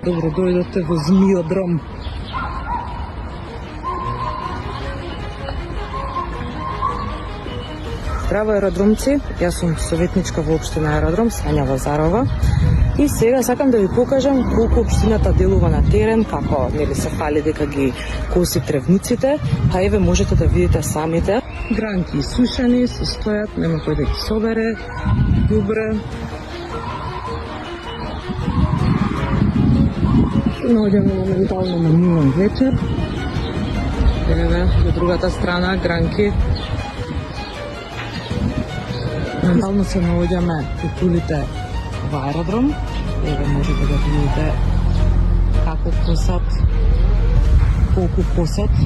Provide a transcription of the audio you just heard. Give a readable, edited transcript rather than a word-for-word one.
Добро дојдете во Змиодром. Здраво, аеродромци, јас сум советничка во општина Аеродром, Сања Лазарова. И сега сакам да ви покажам колку општината делува на терен, како нели се фали дека ги коси тревниците, па еве можете да видите самите. Гранки сушени, се стојат, нема кој да ги собере. Добре. Се наоѓаме моментално на Милан вечер. Еве, до другата страна, гранки. Моментално се наоѓаме во кулите во аеродром. Еве можете да видите како косат, колку косат.